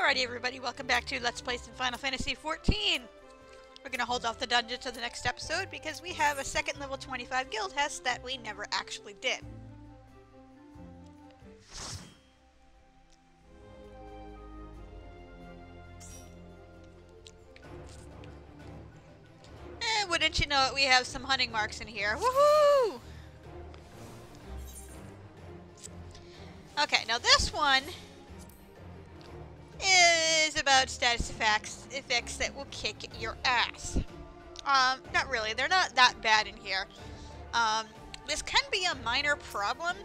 Alrighty everybody, welcome back to Let's Play some Final Fantasy XIV. We're going to hold off the dungeon to the next episode because we have a second level 25 guild test that we never actually did. And wouldn't you know it, we have some hunting marks in here. Woohoo! Okay, now this one is about status effects that will kick your ass. Not really. They're not that bad in here. This can be a minor problem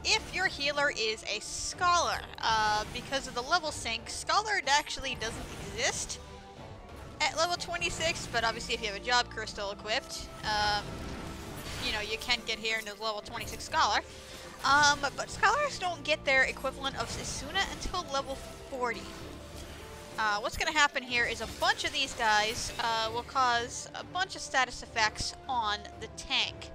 if your healer is a scholar. Because of the level sync, scholar actually doesn't exist at level 26, but obviously if you have a job crystal equipped, you know, you can get here into the level 26 scholar. But scholars don't get their equivalent of Asuna until level 40. What's going to happen here is a bunch of these guys will cause a bunch of status effects on the tank.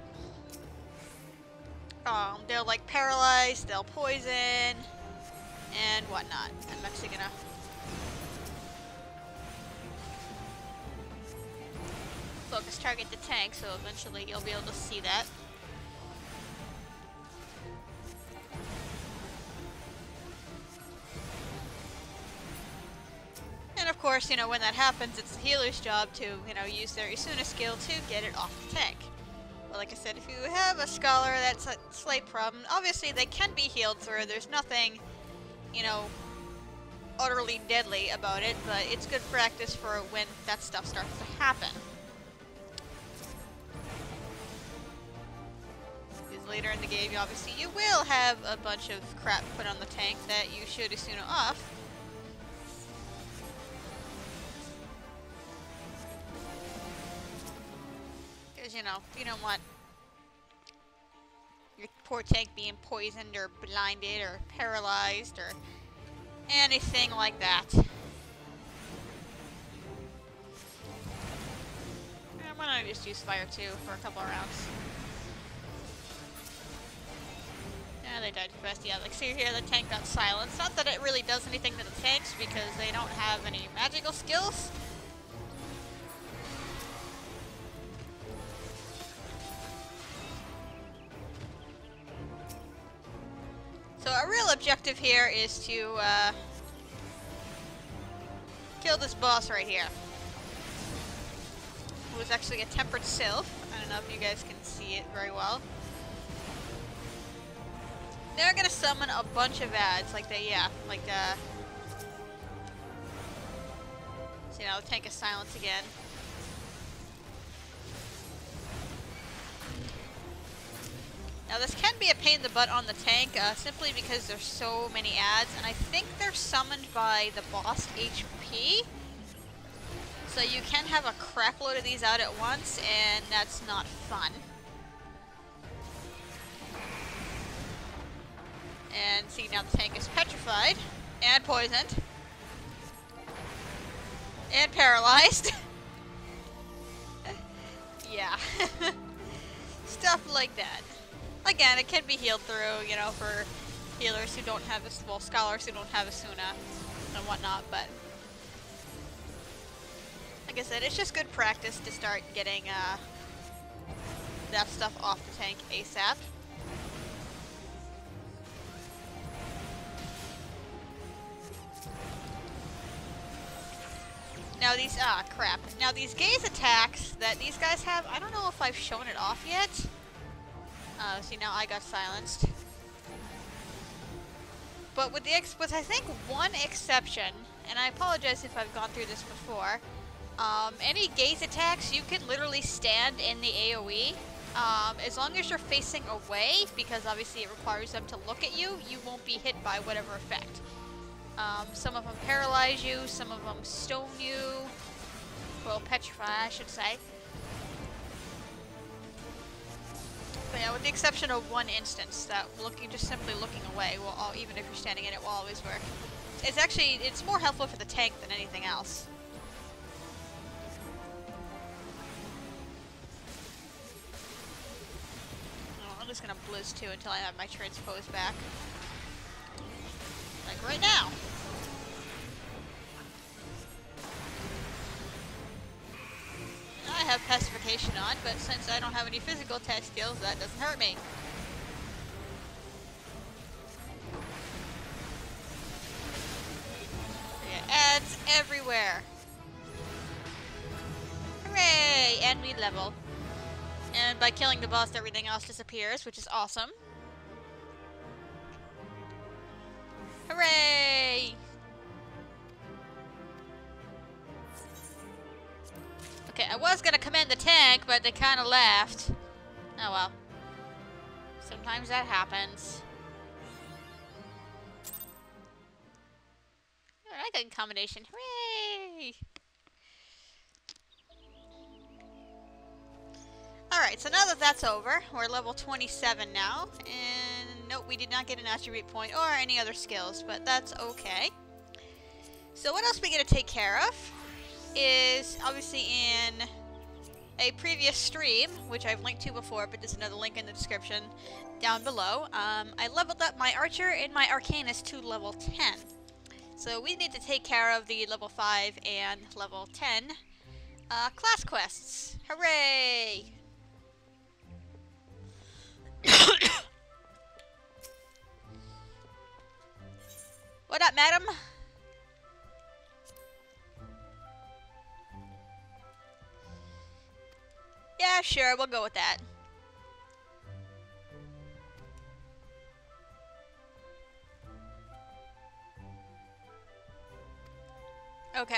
They'll like paralyze, they'll poison, and whatnot. I'm actually going to focus target the tank, so eventually you'll be able to see that. And of course, you know, when that happens, it's the healer's job to, you know, use their Asuna skill to get it off the tank. But like I said, if you have a scholar, that's a slight problem. Obviously, they can be healed through. There's nothing, you know, utterly deadly about it, but it's good practice for when that stuff starts to happen. Because later in the game, obviously, you will have a bunch of crap put on the tank that you should Asuna off. You know, you don't want your poor tank being poisoned or blinded or paralyzed or anything like that. Why don't I just use fire too for a couple of rounds? Yeah, they died too fast. Yeah, like see here, the tank got silenced. Not that it really does anything to the tanks because they don't have any magical skills. So our real objective here is to kill this boss right here, who is actually a tempered sylph. I don't know if you guys can see it very well. They're gonna summon a bunch of ads, like they, yeah, like so now the tank is silenced again. Now this can be a pain in the butt on the tank, simply because there's so many ads, and I think they're summoned by the boss HP. So you can have a crap load of these out at once, and that's not fun. And see, now the tank is petrified, and poisoned, and paralyzed. Yeah. Stuff like that. Again, it can be healed through, you know, for healers who don't have, well, scholars who don't have Asuna and whatnot, but like I said, it's just good practice to start getting that stuff off the tank ASAP. Now these, crap. Now these gaze attacks that these guys have, I don't know if I've shown it off yet. See, now I got silenced. But with I think one exception, and I apologize if I've gone through this before, any gaze attacks, you can literally stand in the AoE. As long as you're facing away, because obviously it requires them to look at you, you won't be hit by whatever effect. Some of them paralyze you, some of them stone you, well, petrify, I should say. But yeah, with the exception of one instance, that just simply looking away will, even if you're standing in it, will always work. It's actually, it's more helpful for the tank than anything else. Oh, I'm just gonna blizz too until I have my transpose back. Like right now. teleportation on, but since I don't have any physical attack skills, that doesn't hurt me. Yeah, ads everywhere. Hooray! And we level. And by killing the boss, everything else disappears, which is awesome. Hooray! Okay, I was gonna command the tank, but they kind of left. Oh well. Sometimes that happens. Oh, I got a combination. Hooray! Alright, so now that that's over, we're level 27 now. And nope, we did not get an attribute point or any other skills, but that's okay. So what else we get to take care of is obviously in a previous stream, which I've linked to before, but there's another link in the description down below. I leveled up my archer and my arcanist to level 10. So we need to take care of the level 5 and level 10 class quests. Hooray! What up, madam? Yeah, sure, we'll go with that. Okay.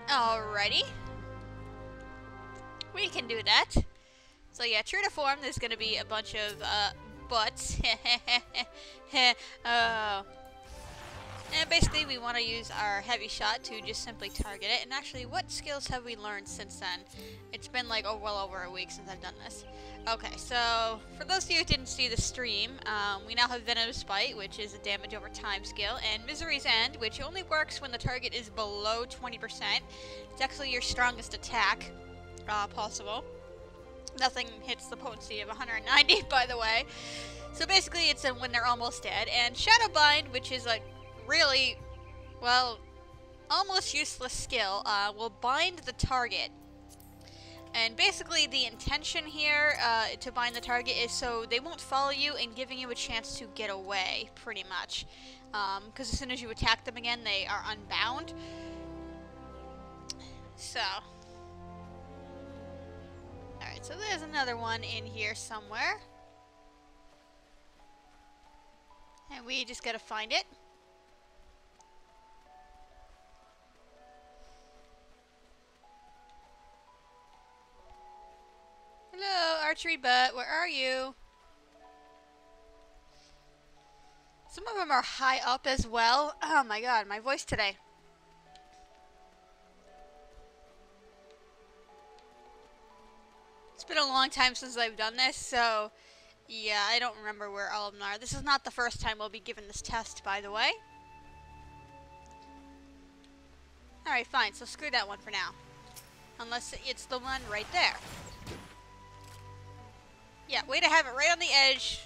Alrighty. We can do that. So yeah, true to form, there's gonna be a bunch of butts. Oh. And basically we want to use our heavy shot to just simply target it. And actually, what skills have we learned since then? It's been like well over a week since I've done this. Okay, so for those of you who didn't see the stream, we now have Venomous Bite, which is a damage over time skill, and Misery's End, which only works when the target is below 20%. It's actually your strongest attack possible. Nothing hits the potency of 190, by the way. So basically, it's when they're almost dead. And Shadowbind, which is a really, well, almost useless skill, will bind the target. And basically, the intention here to bind the target is so they won't follow you and giving you a chance to get away, pretty much. Because as soon as you attack them again, they are unbound. So. Alright, so there's another one in here somewhere. And we just gotta find it. Hello, archery butt, where are you? Some of them are high up as well. Oh my god, my voice today. It's been a long time since I've done this, so yeah, I don't remember where all of them are. This is not the first time we'll be given this test, by the way. Alright, fine, so screw that one for now. Unless it's the one right there. Yeah, way to have it right on the edge.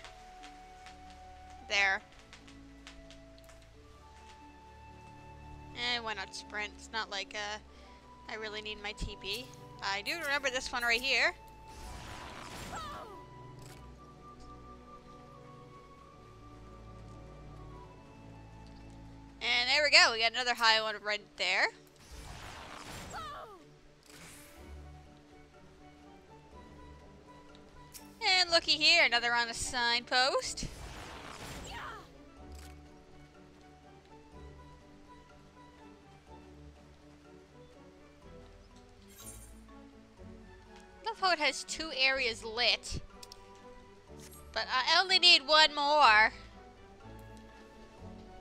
There. And why not sprint? It's not like I really need my TP. I do remember this one right here. And there we go, we got another high one right there. And looky here, another on a signpost. I love how it has 2 areas lit. But I only need 1 more.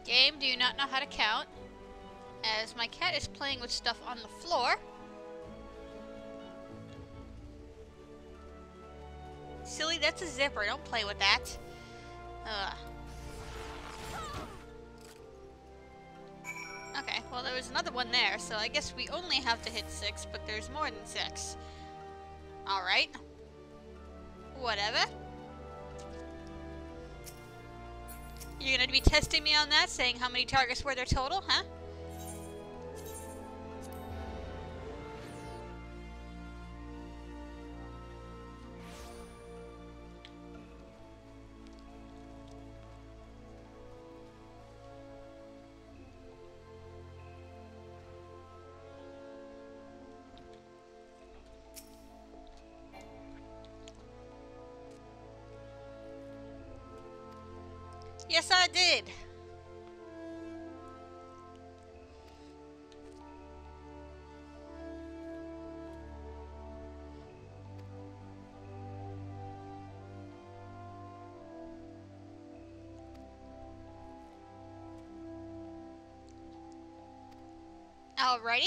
Game, do you not know how to count? As my cat is playing with stuff on the floor. Silly, that's a zipper. Don't play with that. Okay, well there was another one there, so I guess we only have to hit 6, but there's more than 6. Alright. Whatever. You're gonna be testing me on that, saying how many targets were there total, huh? Yes, I did. Alrighty.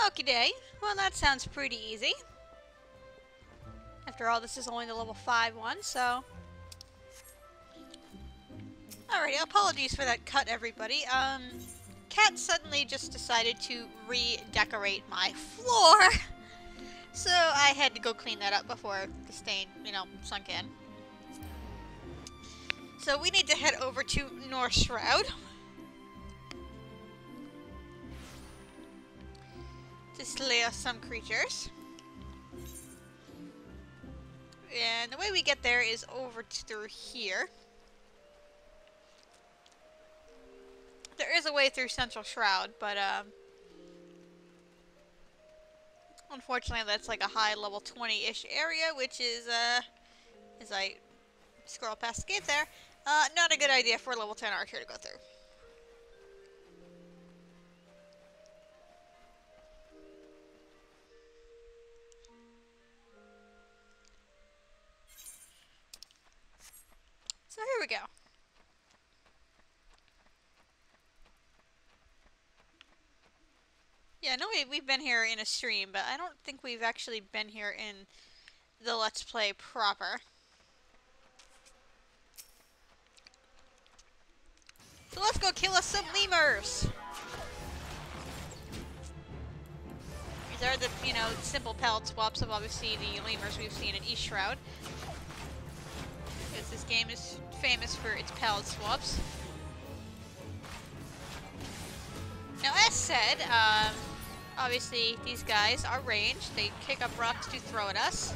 Okie day. Well, that sounds pretty easy. After all, this is only the level 5 one, so... Alrighty, apologies for that cut, everybody. Cat suddenly just decided to redecorate my floor. So I had to go clean that up before the stain, you know, sunk in. So we need to head over to North Shroud to slay some creatures. And the way we get there is over through here. There is a way through Central Shroud, but unfortunately that's like a high level 20-ish area, which is, as I scroll past the gate there, not a good idea for a level 10 archer to go through. So here we go. Yeah, no, we've been here in a stream, but I don't think we've actually been here in the Let's Play proper. So let's go kill us some lemurs! These are the, you know, simple palette swaps of obviously the lemurs we've seen in East Shroud. Because this game is famous for its palette swaps. Now, as said, obviously these guys are ranged. They kick up rocks to throw at us.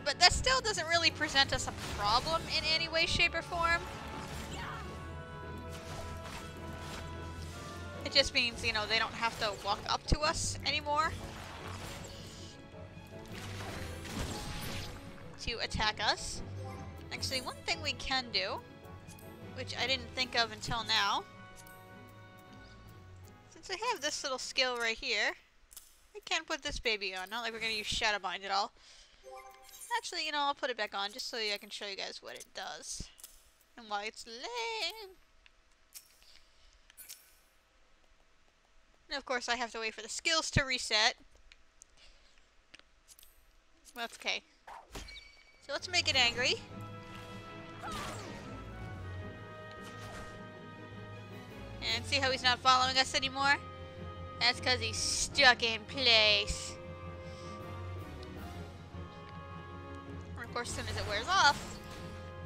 But that still doesn't really present us a problem in any way, shape, or form. It just means, you know, they don't have to walk up to us anymore to attack us. Actually, one thing we can do, which I didn't think of until now, since I have this little skill right here, I can put this baby on. Not like we're going to use Shadowbind at all. Actually, you know, I'll put it back on just so I can show you guys what it does and why it's lame. And of course, I have to wait for the skills to reset. Well, that's okay. So let's make it angry. And see how he's not following us anymore? That's because he's stuck in place. And of course, as soon as it wears off,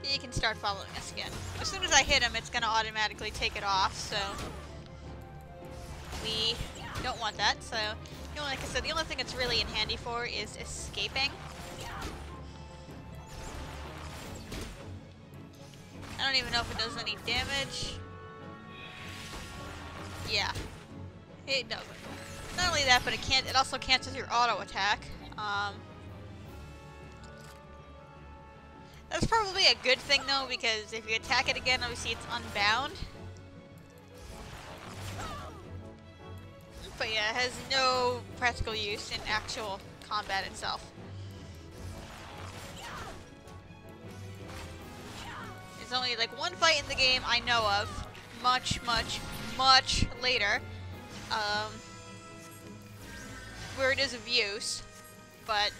he can start following us again. As soon as I hit him, it's going to automatically take it off, so... we don't want that, so, you know, like I said, the only thing it's really in handy for is escaping. I don't even know if it does any damage. Yeah, it doesn't. Not only that, but it also cancels your auto attack. That's probably a good thing though, because if you attack it again, obviously it's unbound. But yeah, it has no practical use in actual combat itself. There's only like one fight in the game I know of, much later, where it is of use, but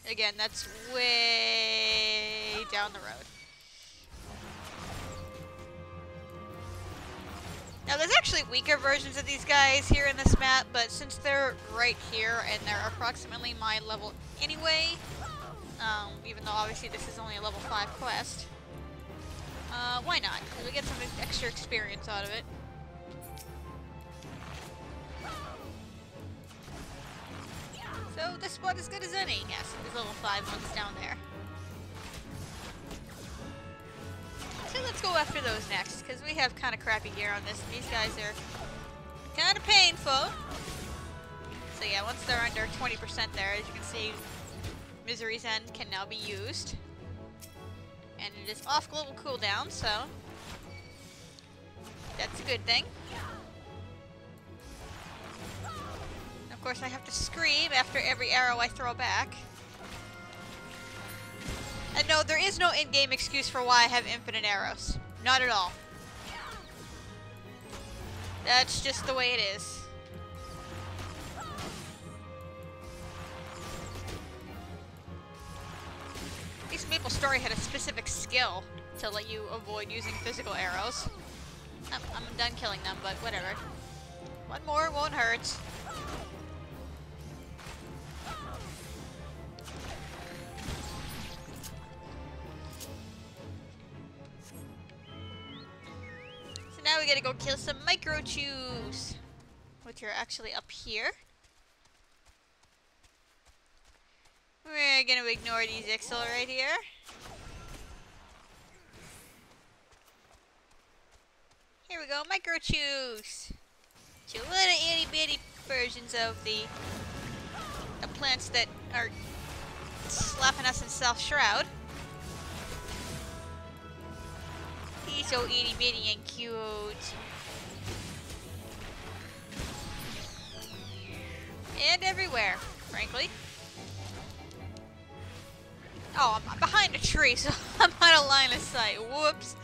again, that's way down the road. Now, there's actually weaker versions of these guys here in this map, but since they're right here and they're approximately my level anyway, even though obviously this is only a level 5 quest, why not? Because we get some extra experience out of it. So this spot is good as any. Yes, there's level 5 ones down there. So let's go after those next, because we have kind of crappy gear on this. These guys are kind of painful. So yeah, once they're under 20% there, as you can see, Misery's End can now be used. And it is off global cooldown, so that's a good thing. Of course, I have to scream after every arrow I throw back. And no, there is no in-game excuse for why I have infinite arrows. Not at all. That's just the way it is. At least MapleStory had a specific skill to let you avoid using physical arrows. I'm done killing them, but whatever. One more won't hurt. So now we gotta go kill some microchews, which are actually up here. We're gonna ignore these Ixel right here. Here we go, microchews. So little itty bitty versions of the plants that are slapping us in self-shroud. He's so itty bitty and cute. And everywhere, frankly. Oh, I'm behind a tree, so I'm out of line of sight. Whoops.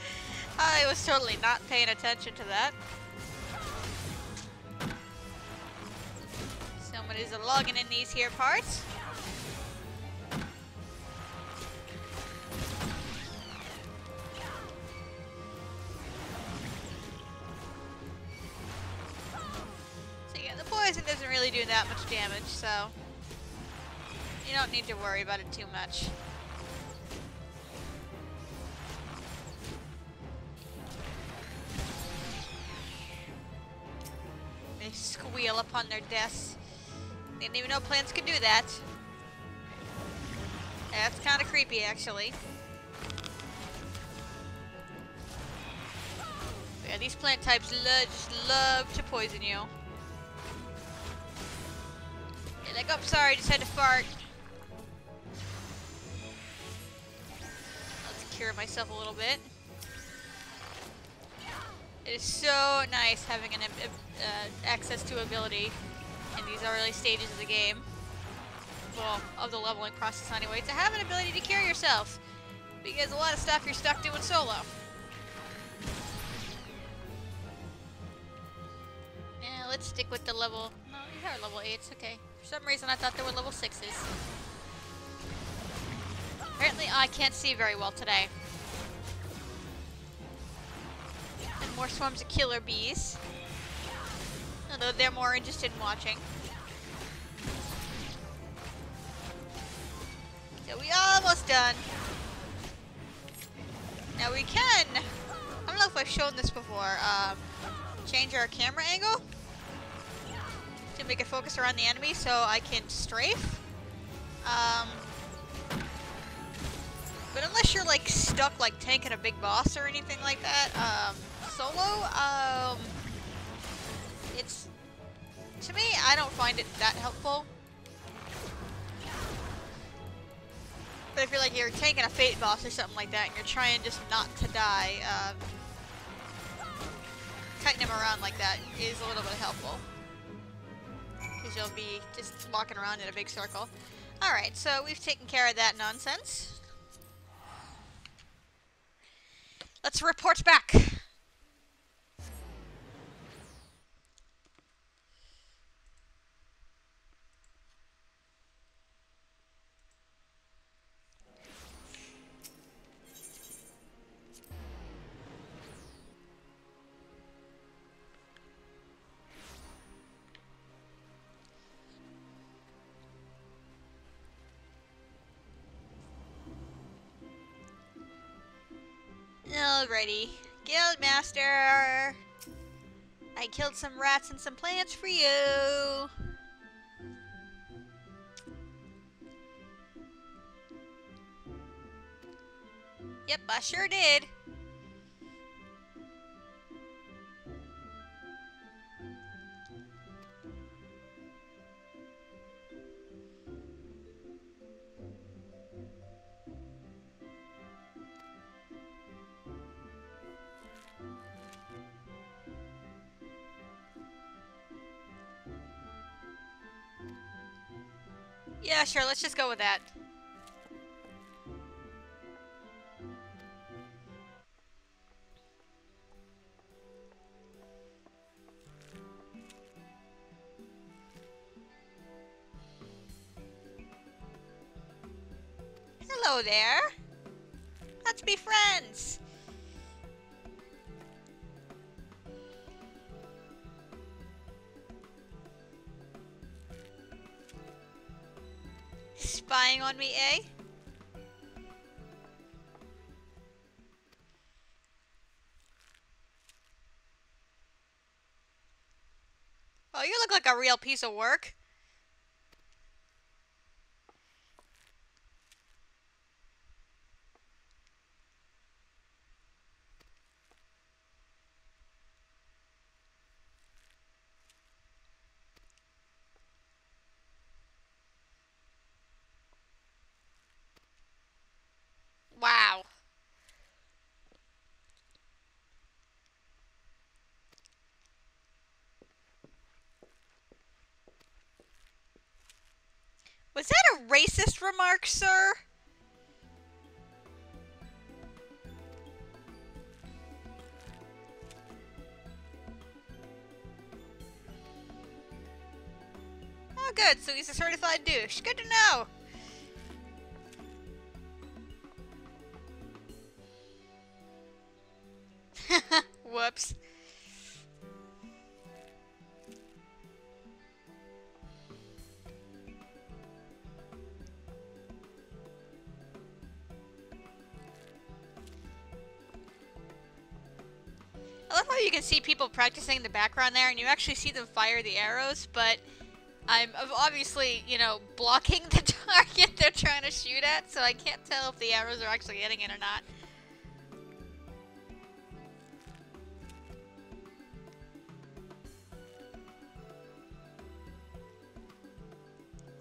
I was totally not paying attention to that. Someone is logging in these here parts. So yeah, the poison doesn't really do that much damage, so you don't need to worry about it too much. They squeal upon their deaths. Didn't even know plants could do that. That's kind of creepy, actually. But yeah, these plant types just love to poison you. You're like, oh, sorry, just had to fart. Let's cure myself a little bit. It is so nice having an access to ability in these early stages of the game. Well, of the leveling process anyway, to have an ability to cure yourself. Because a lot of stuff you're stuck doing solo. Yeah, let's stick with the level... No, these are level 8s, okay. For some reason I thought they were level 6s. Apparently I can't see very well today. And more swarms of killer bees. Although they're more interested in watching. So we almost done. Now we can, I don't know if I've shown this before, change our camera angle to make it focus around the enemy so I can strafe. But unless you're like stuck like tanking a big boss or anything like that, solo, it's, to me, I don't find it that helpful. But if you're like, you're tanking a fate boss or something like that and you're trying just not to die, cutting him around like that is a little bit helpful. Because you'll be just walking around in a big circle. Alright, so we've taken care of that nonsense. Let's report back. Alrighty. Guildmaster! I killed some rats and some plants for you! Yep, I sure did. Yeah, sure, let's just go with that. Hello there. Let's be friends. Spying on me, eh? Oh, you look like a real piece of work. Wow. Was that a racist remark, sir? Oh, good. So he's a certified douche. Good to know. Whoops. I love how you can see people practicing in the background there, and you actually see them fire the arrows, but I'm obviously, you know, blocking the target they're trying to shoot at, so I can't tell if the arrows are actually hitting it or not.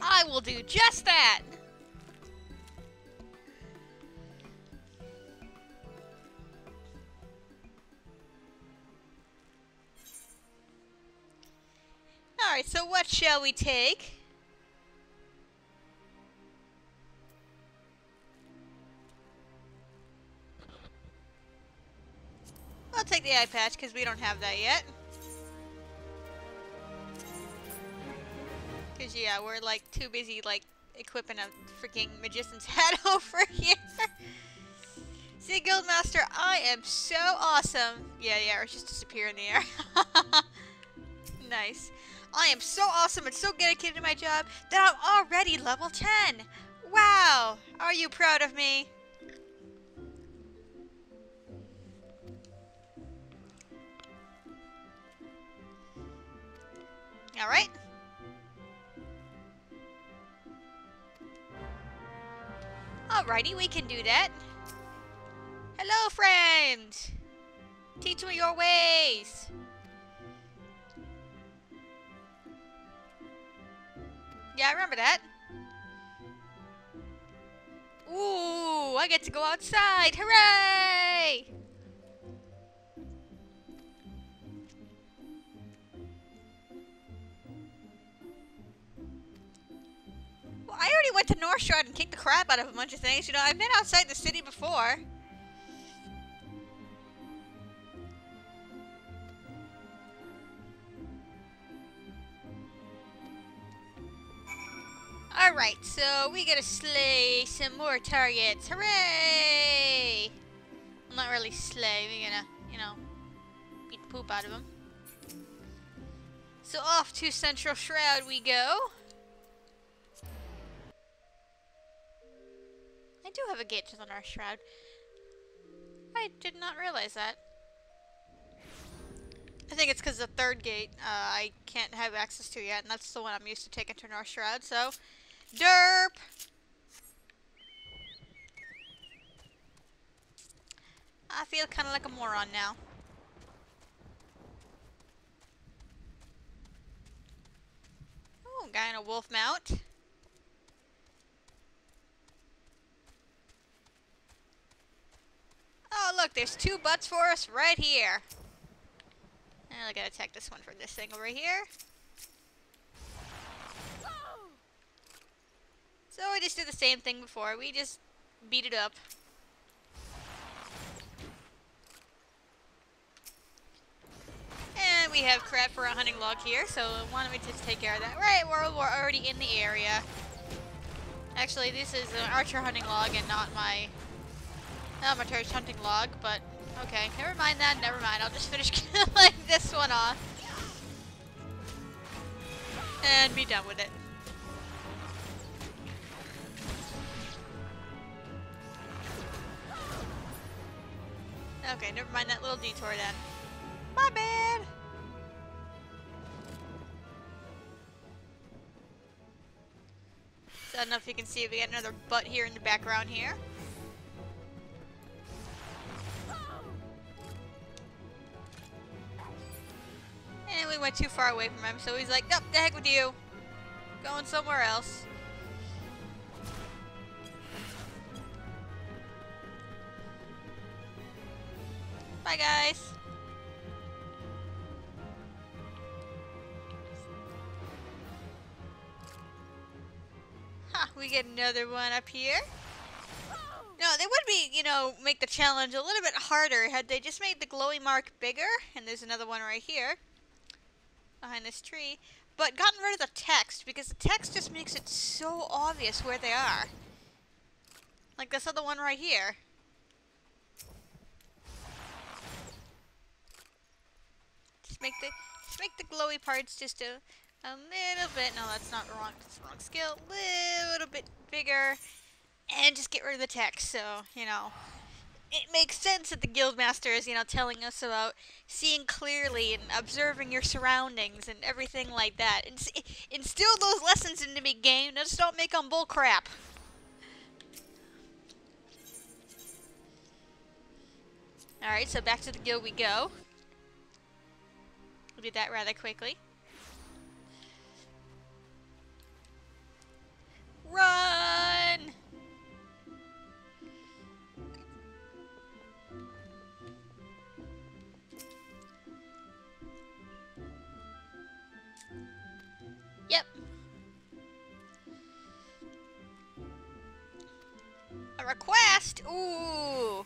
I will do just that! Alright, so what shall we take? I'll take the eye patch, because we don't have that yet. Because, yeah, we're, like, too busy, like, equipping a freaking magician's hat over here. See, Guildmaster, I am so awesome. Yeah, the arrows just disappear in the air. Nice. I am so awesome and so dedicated to my job that I'm already level 10. Wow. Are you proud of me? Alright. Alrighty, we can do that. Hello, friend. Teach me your ways. Yeah, I remember that. Ooh, I get to go outside. Hooray! Well, I already went to North Shore and kicked the crap out of a bunch of things. You know, I've been outside the city before. Alright, so we gotta slay some more targets. Hooray! Well, not really slay, we're gonna, you know, beat the poop out of them. So off to Central Shroud we go. I do have a gate on our shroud. I did not realize that. I think it's because the third gate I can't have access to yet, and that's the one I'm used to taking to North Shroud, so... Derp! I feel kind of like a moron now. Oh, guy in a wolf mount. Oh, look, there's 2 butts for us right here. And I gotta attack this one for this thing over here. So we just did the same thing before. We just beat it up. And we have crap for a hunting log here, so why don't we just take care of that? Right, we're already in the area. Actually, this is an archer hunting log and not my amateur's hunting log, but okay, never mind that, never mind. I'll just finish killing this one off. And be done with it. Okay, never mind that little detour then. My bad! So I don't know if you can see, we got another butt here in the background here. And we went too far away from him, so he's like, nope, the heck with you. Going somewhere else. Bye, guys. Huh, we get another one up here. No, they would be, you know, make the challenge a little bit harder had they just made the glowy mark bigger. And there's another one right here. Behind this tree. But gotten rid of the text, because the text just makes it so obvious where they are. Like this other one right here. Just make the glowy parts just a little bit. No, that's not wrong. That's the wrong skill. Little bit bigger, and just get rid of the text. So you know, it makes sense that the guildmaster is, you know, telling us about seeing clearly and observing your surroundings and everything like that. And instill those lessons into me, game. Just don't make them bull crap. All right, so back to the guild we go. We did that rather quickly. Run! Yep. A request? Ooh.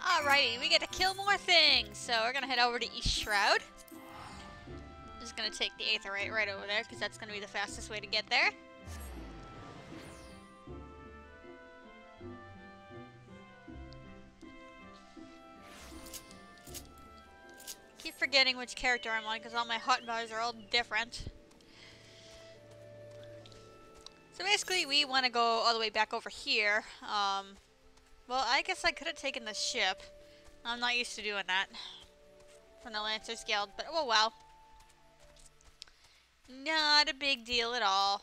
Alrighty, we get to kill more things. So we're gonna head over to East Shroud. Just gonna take the Aetherite right over there because that's gonna be the fastest way to get there. Keep forgetting which character I'm on because all my hotbars are all different. So basically, we want to go all the way back over here. Well, I guess I could have taken the ship. I'm not used to doing that from the Lancers Guild, but oh well. Not a big deal at all.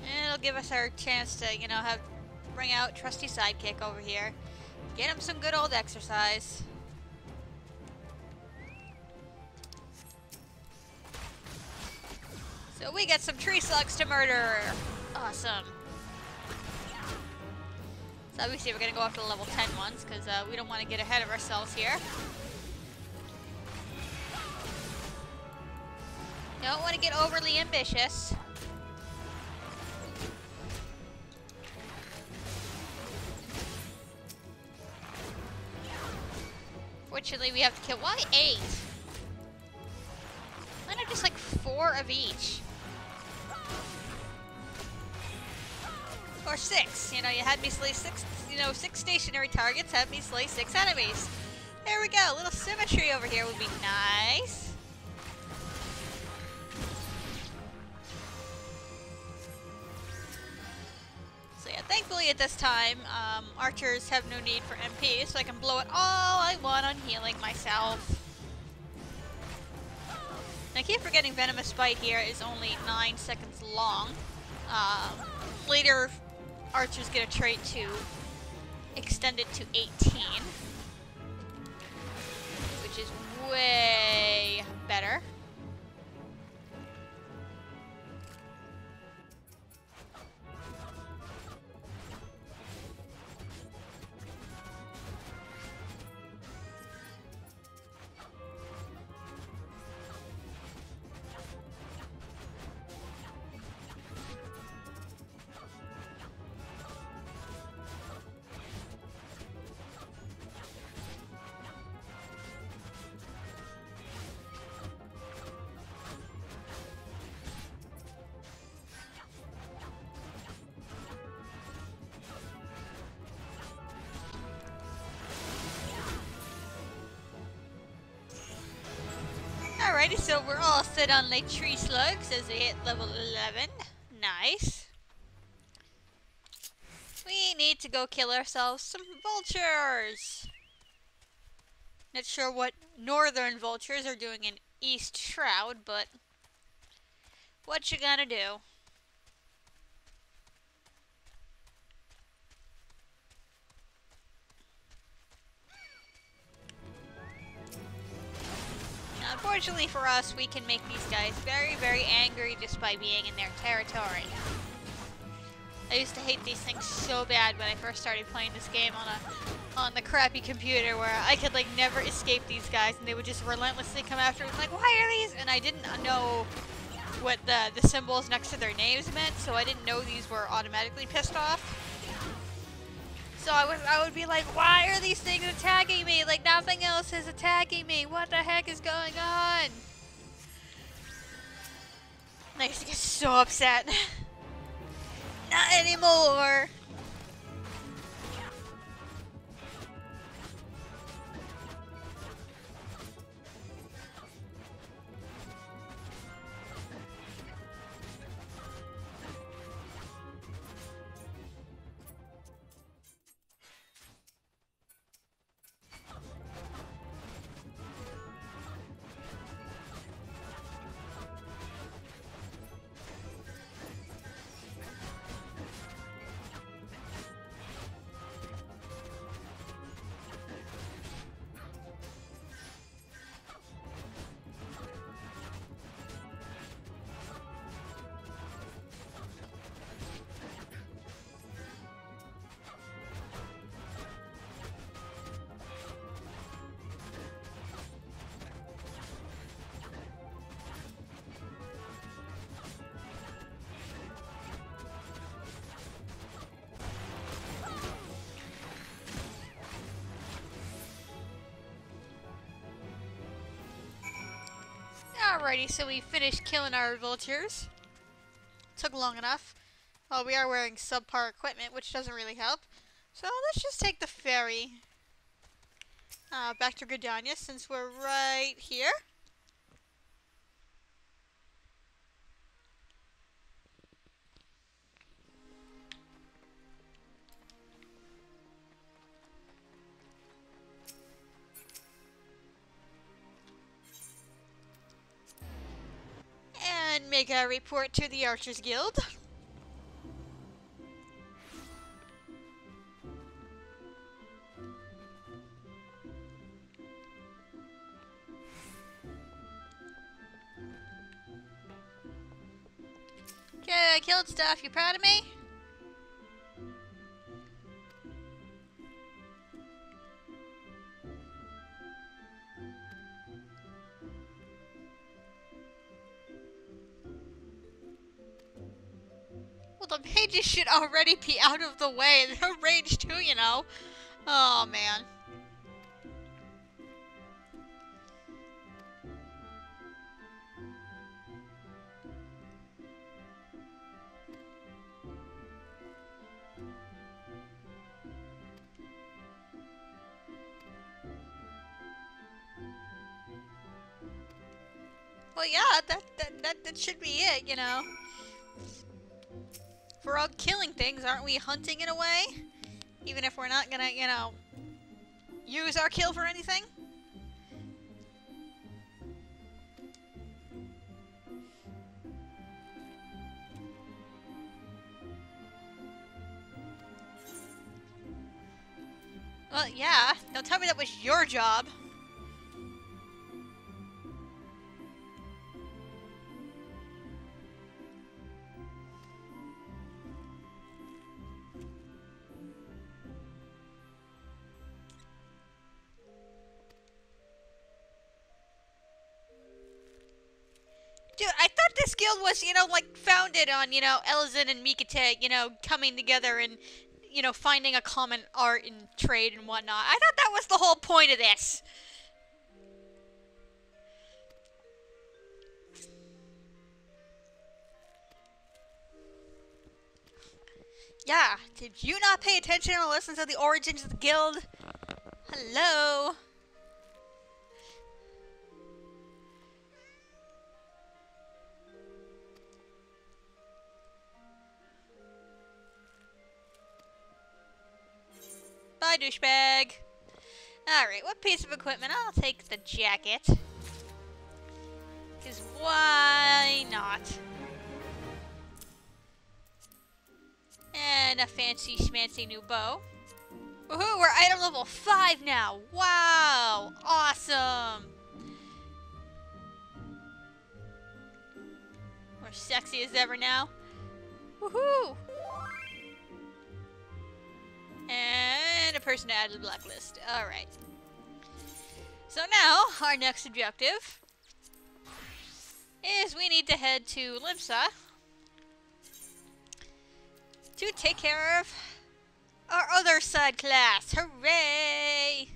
And it'll give us our chance to, you know, bring out trusty sidekick over here. Get him some good old exercise. So we got some tree slugs to murder. Awesome. So obviously we're going to go after the level 10 ones because we don't want to get ahead of ourselves here. Don't want to get overly ambitious. Fortunately, we have to kill. Why 8? Why not just like 4 of each? Or 6. You know, you had me slay 6, 6 stationary targets, had me slay 6 enemies. There we go. A little symmetry over here would be nice. So yeah, thankfully at this time, archers have no need for MP, so I can blow it all I want on healing myself. I keep forgetting Venomous Bite here is only 9 seconds long. Later, archers get a trait to extend it to 18. Which is way better. Alrighty, so we're all set on like tree slugs as they hit level 11. Nice. We need to go kill ourselves some vultures. Not sure what northern vultures are doing in East Shroud, but what you gonna do? Unfortunately for us, we can make these guys very, very angry just by being in their territory. I used to hate these things so bad when I first started playing this game on the crappy computer where I could like never escape these guys and they would just relentlessly come after me like, why are these? And I didn't know what the symbols next to their names meant, so I didn't know these were automatically pissed off. So I would be like, why are these things attacking me? Like nothing else is attacking me. What the heck is going on? And I used to get so upset. Not anymore. Alrighty, so we finished killing our vultures. Took long enough. Well, we are wearing subpar equipment, which doesn't really help. So let's just take the ferry back to Gridania since we're right here. And make a report to the Archers Guild. Okay, I killed stuff. You proud of me? Well, the mages should already be out of the way. They're rage too, you know. Oh, man. Well, yeah, that should be it, you know. If we're out killing things, aren't we hunting in a way? Even if we're not gonna, you know, use our kill for anything? Well, yeah. Don't tell me that was your job. Dude, I thought this guild was, you know, like, founded on, you know, Elzin and Mikate, you know, coming together and, you know, finding a common art and trade and whatnot. I thought that was the whole point of this. Yeah, did you not pay attention or listen to the origins of the guild? Hello? Bye, douchebag. Alright, what piece of equipment? I'll take the jacket. Because why not? And a fancy schmancy new bow. Woohoo, we're item level 5 now! Wow! Awesome! We're sexy as ever now. Woohoo! And a person to add to the blacklist. Alright. So now, our next objective is we need to head to Limsa to take care of our other side class. Hooray!